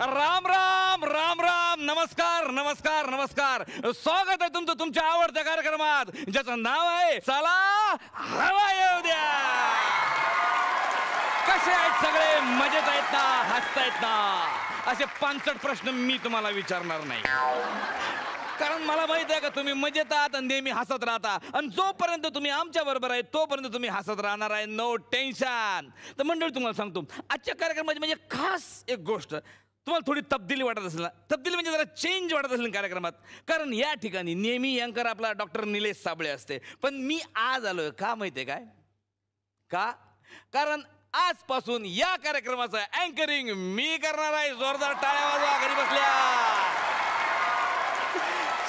राम राम राम राम, नमस्कार नमस्कार नमस्कार. स्वागत आहे तुमचं तुमच्या आवडत्या कार्यक्रमात ज्याचं नाव आहे चला हवा येऊ द्या. कसे आहेत सगळे? मजेत आहेत ना? हसतायत ना? असे 65 प्रश्न मी तुम्हाला विचारणार नाही, कारण मला माहित आहे का तुम्ही मजेत आहात आणि नेहमी हसत राहता. आणि जोपर्यंत तुम्ही आमच्या बरोबर आहे तोपर्यंत तुम्ही हसत राहणार आहे. No tension. तर मंडळी, तुम्हाला सांगतो आजच्या कार्यक्रमाची म्हणजे खास एक गोष्ट तुम्हाला थोडी तब्दिली वाटत असेल ना. तब्दिली म्हणजे जरा चेंज वाटत असेल कार्यक्रमात, कारण या ठिकाणी नेहमी अँकर आपला डॉक्टर निलेश साबळे असते, पण मी आज आलोय का माहितीये काय? का? कारण आजपासून या कार्यक्रमाचं अँकरिंग मी करणार आहे. जोरदार टाळ्या वाजवा घरी बसल्या.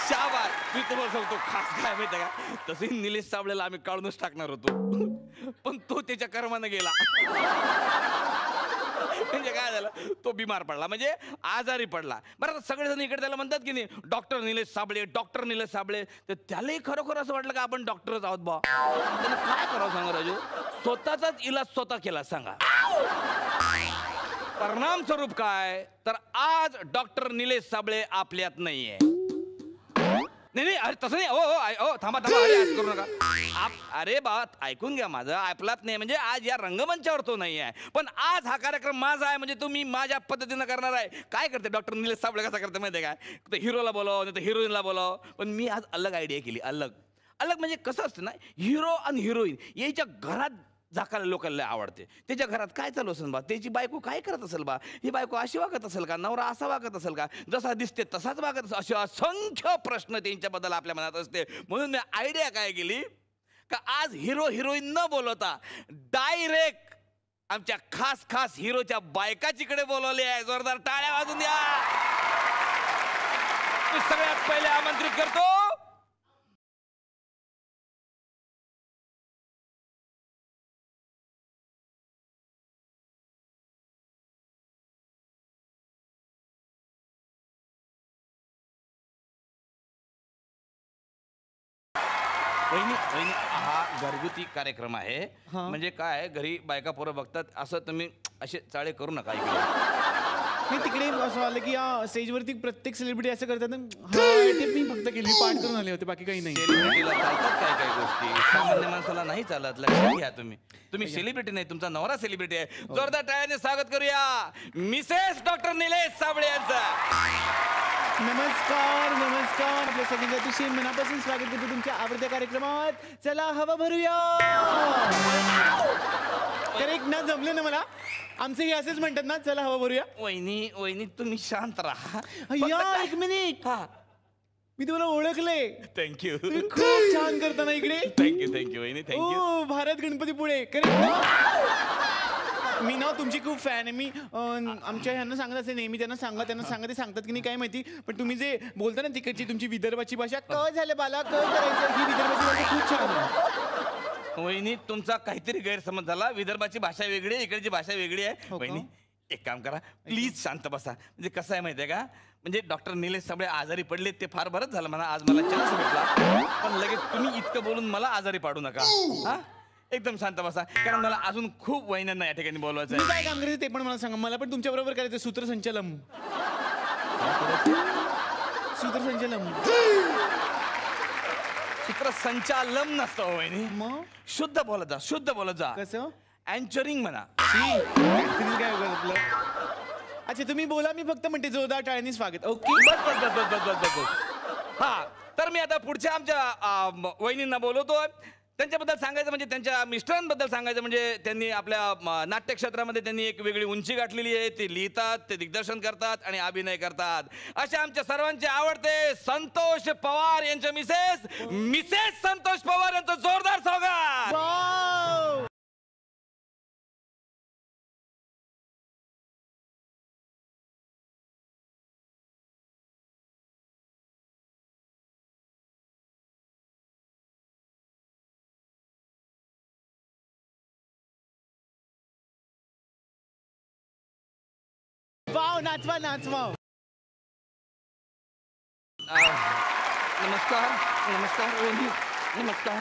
शाबास. मी तुम्हाला सांगतो खास काय माहिती का, तसंही निलेश साबळेला आम्ही काढूनच टाकणार होतो, पण तो त्याच्या कर्मानं गेला. म्हणजे काय झालं, तो बिमार पडला, म्हणजे आजारी पडला. बरं, सगळेजण इकडे त्याला म्हणतात की नाही डॉक्टर निलेश साबळे, डॉक्टर निलेश साबळे. तर त्यालाही खरोखर असं वाटलं का आपण डॉक्टरच आहोत बा. त्याने काय करावं सांगा राजू? स्वतःचाच इलाज स्वतः केला. सांगा परिणाम स्वरूप काय? तर आज डॉक्टर निलेश साबळे आपल्यात नाहीये. नाही नाही, अरे तसं नाही. हो थांबा थांबा, अरे करू नका. अरे बा, ऐकून घ्या माझं. ऐकलात नाही म्हणजे आज या रंगमंचावर तो नाही आहे, पण आज हा कार्यक्रम माझा आहे, म्हणजे तुम्ही माझ्या पद्धतीनं करणार आहे. काय करते डॉक्टर निलेश साबळे? कसा करते माहिती आहे काय? तर हिरोला बोलाव, नाही तर हिरोईनला बोलाव. पण मी आज अलग आयडिया केली. अलग अलग म्हणजे कसं असतं ना, हिरो आणि हिरोईन याच्या घरात झाकायला लोकांना आवडते. त्याच्या घरात काय चालू असेल बा, त्याची बायको काय करत असेल बा, ही बायको अशी वागत असेल का, नवरा असा वागत असेल का, जसा दिसते तसाच वागत असेल, असे असंख्य प्रश्न त्यांच्याबद्दल आपल्या मनात असते. म्हणून मी आयडिया काय केली का आज हिरो हिरोईन न बोलवता डायरेक्ट आमच्या खास खास हिरोच्या बायकाचीकडे बोलवले आहे. जोरदार टाळ्या वाजून द्या. मी सगळ्यात पहिले आमंत्रित करतो वहिनी. वहिनी, हा घरगुती कार्यक्रम आहे, म्हणजे काय घरी बायका पोरं बघतात असं तुम्ही असे चाळे करू नका. मी तिकडे असं आलं की या स्टेजवरती प्रत्येक सेलिब्रिटी असं करतात ना. ते मी फक्त केली, पाठ करून आले होते, बाकी काही नाही. सेलिब्रिटीला चालतात काय काय गोष्टी, सामान्य माणसाला नाही चालत. लक्षात घ्या तुम्ही सेलिब्रिटी नाही, तुमचा नवरा सेलिब्रिटी आहे. जोरदार टाळ्याने स्वागत करूया मिसेस डॉक्टर निलेश साबळे यांचं. नमस्कार नमस्कार. आपल्या सगळ्यांचं अतिशय मनापासून स्वागत करतो तुमच्या आवडत्या कार्यक्रमात चला हवा भरूया. करेक्ट ना? जमलं ना मला? आमचे हे असेच म्हणतात ना, चला हवा भरूया. वहिनी वहिनी तुम्ही शांत राहा. या एक मिनिट, मी तुम्हाला ओळखले. थँक्यू. खूप छान करताना इकडे. थँक्यू वहिनी, थँक्यू. भारत गणपती पुढे. करेक्ट. मी ना तुमची खूप फॅन आहे. मी आमच्या ह्यांना सांगत असे नेहमी, त्यांना सांगा ते सांगतात की नाही काय माहिती, पण तुम्ही जे बोलता ना तिकडची तुमची विदर्भाची भाषा, क झालं बाला क करायचं, ही विदर्भाची भाषा खूप छान आहे. वहिनी, तुमचा काहीतरी गैरसमज झाला. विदर्भाची भाषा वेगळी आहे, इकडची भाषा वेगळी आहे. वहिनी एक काम करा, प्लीज शांत बसा. म्हणजे कसं आहे माहिती आहे का, म्हणजे डॉक्टर निलेश साबळे आजारी पडले ते फार बरंच झालं म्हणा. आज मला चान्स भेटला, पण लगेच तुम्ही इतकं बोलून मला आजारी पाडू नका. हा, एकदम शांत बसा, कारण मला अजून खूप वहिन्यांना या ठिकाणी बोलवायचं आहे. काय काम करायचं ते पण मला सांगा. मला पण तुमच्या बरोबर करायचं. सूत्रसंचलम. सूत्रसंचलम. सूत्रसंचालन नसतं वहिनी, मग शुद्ध बोलत जा, शुद्ध बोलत जा. कसं? अँचरिंग म्हणा. काय आपलं? अच्छा तुम्ही बोला, मी फक्त म्हणते जोरदार टाळ्यांनी स्वागत. ओके, बस बस बस बस बस बस बस. हा, तर मी आता पुढच्या आमच्या वहिनींना बोलवतोय. त्यांच्याबद्दल सांगायचं म्हणजे त्यांच्या मिस्टरांबद्दल सांगायचं म्हणजे त्यांनी आपल्या नाट्यक्षेत्रामध्ये त्यांनी एक वेगळी उंची गाठलेली आहे. ते लिहितात, ते दिग्दर्शन करतात आणि अभिनय करतात. अशा आमच्या सर्वांचे आवडते संतोष पवार यांच्या मिसेस संतोष पवार यांचं जोरदार स्वागत. वाव, नाचवा नाचवा. नमस्कार नमस्कार वहिनी, नमस्कार.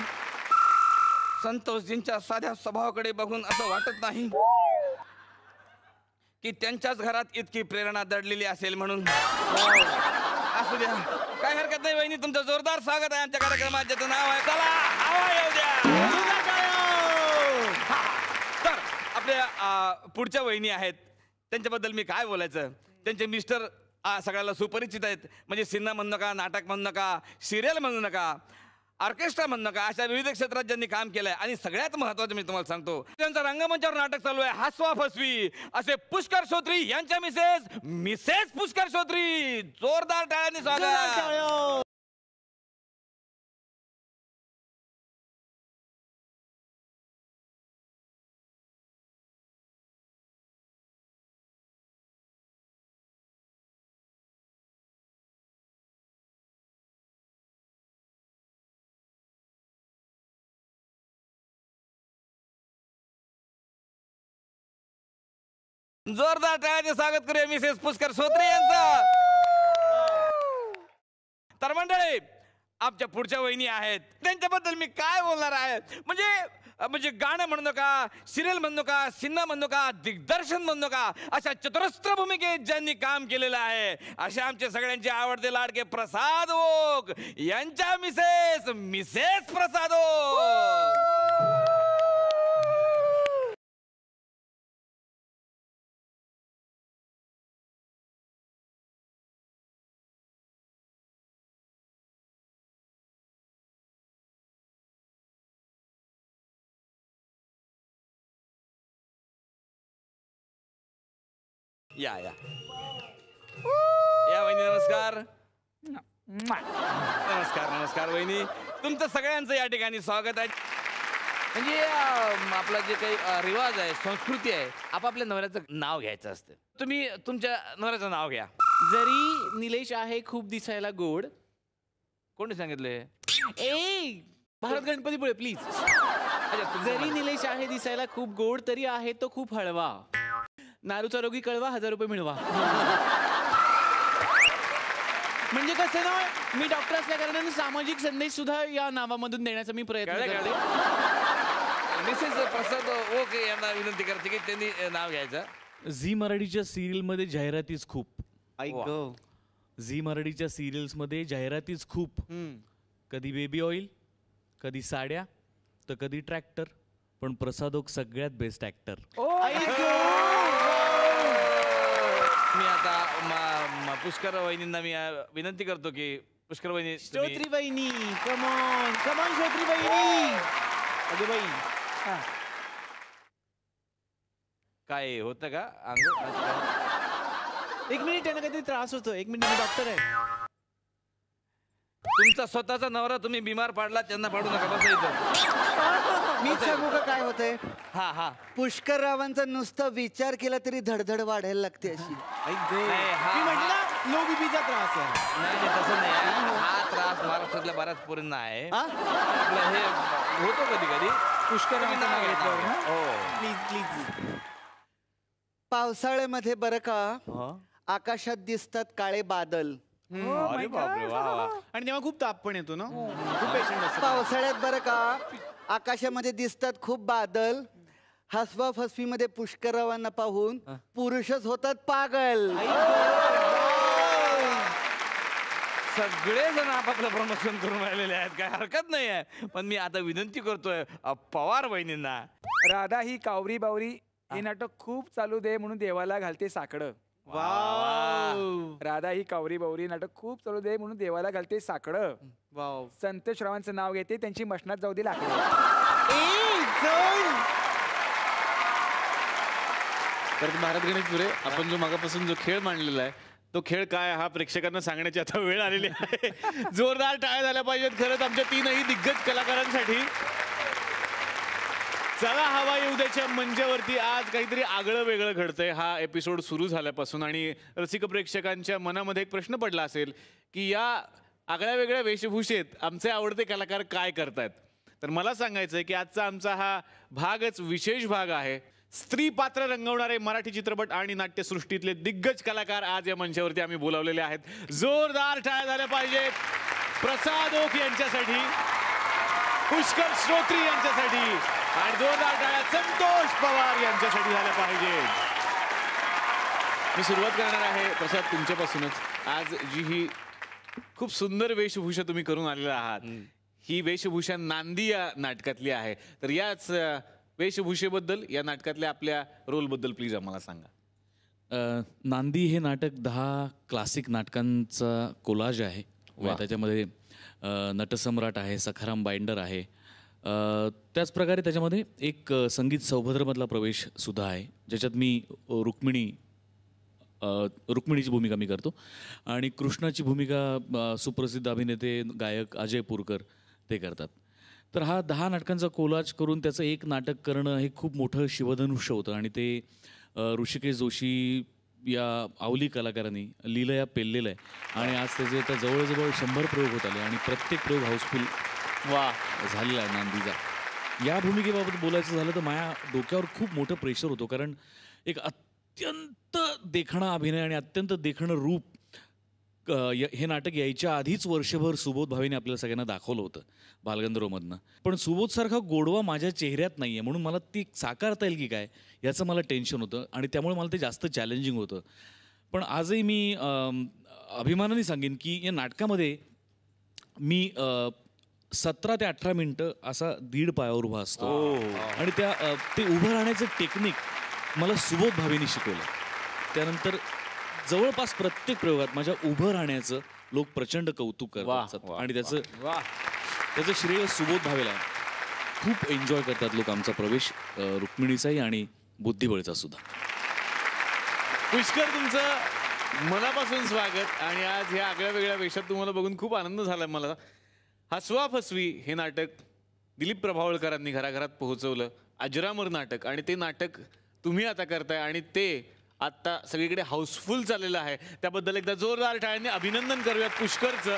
संतोषजींच्या साध्या स्वभावाकडे बघून असं वाटत नाही की त्यांच्याच घरात इतकी प्रेरणा दडलेली असेल म्हणून. असू द्या, काय हरकत नाही वहिनी, तुमचं जोरदार स्वागत आहे आमच्या कार्यक्रमात, ज्याचं नाव आहे चला हवा येऊ द्या. तर आपल्या पुढच्या वहिनी आहेत, त्यांच्याबद्दल मी काय बोलायचं. त्यांचे मिस्टर सगळ्याला सुपरिचित आहेत. म्हणजे सिनेमा म्हणू नका, नाटक म्हणू नका, सिरियल म्हणू नका, ऑर्केस्ट्रा म्हणू नका, अशा विविध क्षेत्रात ज्यांनी काम केलंय. आणि सगळ्यात महत्वाचं मी तुम्हाला सांगतो, त्यांचा रंगमंचावर नाटक चालू आहे हसवा फसवी, असे पुष्कर श्रोत्री यांच्या मिसेस पुष्कर श्रोत्री. जोरदार टाळ्यांनी स्वागत. जोरदार टाळ्यांचे स्वागत करूया मिसेस पुष्कर श्रोत्री यांचं. तर मंडळी, आमच्या पुढच्या वहिनी आहेत, त्यांच्याबद्दल मी काय बोलणार आहे. म्हणजे गाणं म्हणू नका, सिरियल म्हणू नका, सिनेमा म्हणू नका, दिग्दर्शन म्हणू नका, अशा चतुरस्र भूमिकेत ज्यांनी काम केलेलं आहे, असे आमचे सगळ्यांचे आवडते लाडके प्रसाद ओक यांच्या मिसेस प्रसाद ओक. या वहिनी, नमस्कार. नमस्कार वहिनी, तुमचं सगळ्यांचं या ठिकाणी स्वागत आहे. म्हणजे आपला जे काही रिवाज आहे, संस्कृती आहे, आपापल्या नवऱ्याचं नाव घ्यायचं असतं. तुम्ही तुमच्या नवऱ्याचं नाव घ्या. जरी निलेश आहे खूप दिसायला गोड. कोणी सांगितले? भारत गणपतीपुळे प्लीज. जरी निलेश आहे दिसायला खूप गोड, तरी आहे तो खूप हळवा. नारूचा रोगी कळवा, 1000 रुपये मिळवा. म्हणजे कसं ना, मी डॉक्टर असल्या कारणाने सामाजिक संदेश सुद्धा या नावामधून देण्याचा मी प्रयत्न करते. मिसेस प्रसाद ओके यांना विनंती करते की त्यांनी नाव घ्यायचं. झी मराठीच्या सिरियल मध्ये जाहिरातीच खूप. ऐक, झी मराठीच्या सिरियल्स मध्ये जाहिरातीच खूप. कधी बेबी ऑइल, कधी साड्या, तर कधी ट्रॅक्टर. पण प्रसाद ओक सगळ्यात बेस्ट ऍक्टर. मी आता पुष्कर वहिनींना मी विनंती करतो की पुष्कर वहिनी, श्रोत्री बहिणी, कमॉन श्रोत्री बहिणी. अगं बाई, काय होतं का एक मिनिट, त्यांना काहीतरी त्रास होतो. एक मिनिट, मी डॉक्टर आहे. तुमचा स्वतःचा नवरा तुम्ही बिमार पाडला, त्यांना पाडू नका. बस इथं मी सांगू का काय होतंय. हा पुष्कर रावांचा नुसतं विचार केला तरी धडधड वाढायला लागते अशी. मी म्हटलं लो बीपीचा त्रास आहे. नाही तसं नाही. हा त्रास महाराष्ट्रातल्या बऱ्याच पोरींना आहे. आपलं हे होतो कधी कधी. पुष्कर नाव घेतलं. हो प्लीज. पावसाळ्यामध्ये बरं का आकाशात दिसतात काळे बादल. अरे बापरे, वा. आणि तेव्हा खूप ताप पण येतो ना, खूप पेशंट असतात. पावसाळ्यात बरं का आकाशामध्ये दिसतात खूप बादल. हसवा फसवी मध्ये पुष्कर रावांना पाहून पुरुषच होतात पागल. सगळेजण आपापलं प्रमोशन करून राहिलेले आहेत, काय हरकत नाही आहे. पण मी आता विनंती करतोय पवार वहिनींना. राधा ही कावरी बावरी हे नाटक खूप चालू दे म्हणून देवाला घालते साकडं. राधा ही कावरी बावरी नाटक खूप चालू दे म्हणून देवाला घालते साकडं. संत श्रावांचं नाव घेते, त्यांची मशनात जाऊ दे लाकडं. तर भारत गणपतीपुळे, आपण जो मागापासून जो खेळ मांडलेला आहे तो खेळ काय हा प्रेक्षकांना सांगण्याची आता वेळ आलेली आहे. जोरदार टाळ्या झाल्या पाहिजेत खरंच आमच्या तीनही दिग्गज कलाकारांसाठी. चला हवा येऊ द्याच्या मंचावरती आज काहीतरी आगळं वेगळं घडतंय. हा एपिसोड सुरू झाल्यापासून आणि रसिक प्रेक्षकांच्या मनामध्ये एक प्रश्न पडला असेल की या आगळ्या वेगळ्या वेशभूषेत आमचे आवडते कलाकार काय करतायत. तर मला सांगायचंय की आजचा आमचा हा भागच विशेष भाग आहे. स्त्री पात्र रंगवणारे मराठी चित्रपट आणि नाट्यसृष्टीतले दिग्गज कलाकार आज या मंचावरती आम्ही बोलावलेले आहेत. जोरदार टाळ्या झाल्या पाहिजेत प्रसाद ओक यांच्यासाठी, पुष्कर श्रोत्री यांच्यासाठी आणि जोरदार टाळ्या संतोष पवार यांच्यासाठी झाल्या पाहिजेत. मी सुरुवात करणार आहे प्रसाद तुमच्यापासूनच. आज जी ही खूप सुंदर वेशभूषा तुम्ही करून आलेला आहात, ही वेशभूषा नांदी या नाटकातली आहे. तर याच वेशभूषेबद्दल, या नाटकातल्या आपल्या रोलबद्दल प्लीज आम्हाला सांगा. नांदी हे नाटक 10 क्लासिक नाटकांचा कोलाज आहे. त्याच्यामध्ये नटसम्राट आहे, सखाराम बाइंडर आहे. त्याचप्रकारे त्याच्यामध्ये एक संगीत सौभद्रमधला प्रवेश सुद्धा आहे, ज्याच्यात मी रुक्मिणीची भूमिका मी करतो आणि कृष्णाची भूमिका सुप्रसिद्ध अभिनेते गायक अजय पुरकर ते करतात. तर हा 10 नाटकांचा कोलाज करून त्याचं एक नाटक करणं हे खूप मोठं शिवधनुष्य होतं आणि ते ऋषिकेश जोशी या आवली कलाकारांनी लीलया पेललेलं आहे आणि आज त्याचे आता जवळजवळ 100 प्रयोग होत आले आणि प्रत्येक प्रयोग हाऊसफुल झालेला आहे नांदीचा. या भूमिकेबाबत बोलायचं झालं तर माझ्या डोक्यावर खूप मोठं प्रेशर होतं, कारण एक अत्यंत देखणा अभिनय आणि अत्यंत देखणं रूप हे नाटक यायच्या आधीच वर्षभर सुबोध भावेने आपल्याला सगळ्यांना दाखवलं होतं बालगंधर्वमधनं. पण सुबोधसारखा गोडवा माझ्या चेहऱ्यात नाही आहे, म्हणून मला ती साकारता येईल की काय याचं मला टेन्शन होतं आणि त्यामुळे मला ते जास्त चॅलेंजिंग होतं. पण आजही मी अभिमानाने सांगेन की या नाटकामध्ये मी 17 ते 18 मिनटं असा दीड पायावर उभा असतो आणि ते उभं राहण्याचं टेक्निक मला सुबोध भावेने शिकवलं. त्यानंतर जवळपास प्रत्येक प्रयोगात माझ्या उभं राहण्याचं लोक प्रचंड कौतुक करतात आणि त्याचं श्रेय सुबोध भावेला आहे. खूप एन्जॉय करतात लोक आमचा प्रवेश, रुक्मिणीचाही आणि बुद्धिबळचा सुद्धा. पुष्कर, तुमचं मनापासून स्वागत. आणि आज ह्या आगळ्या वेगळ्या वेशात तुम्हाला बघून खूप आनंद झाला मला. हसवा फसवी हे नाटक दिलीप प्रभावळकरांनी घराघरात पोहोचवलं, अजरामर नाटक, आणि ते नाटक तुम्ही आता करताय आणि ते आता सगळीकडे हाऊसफुल चाललेलं आहे. त्याबद्दल एकदा जोरदार टाळ्यांनी अभिनंदन करूयात पुष्करचं.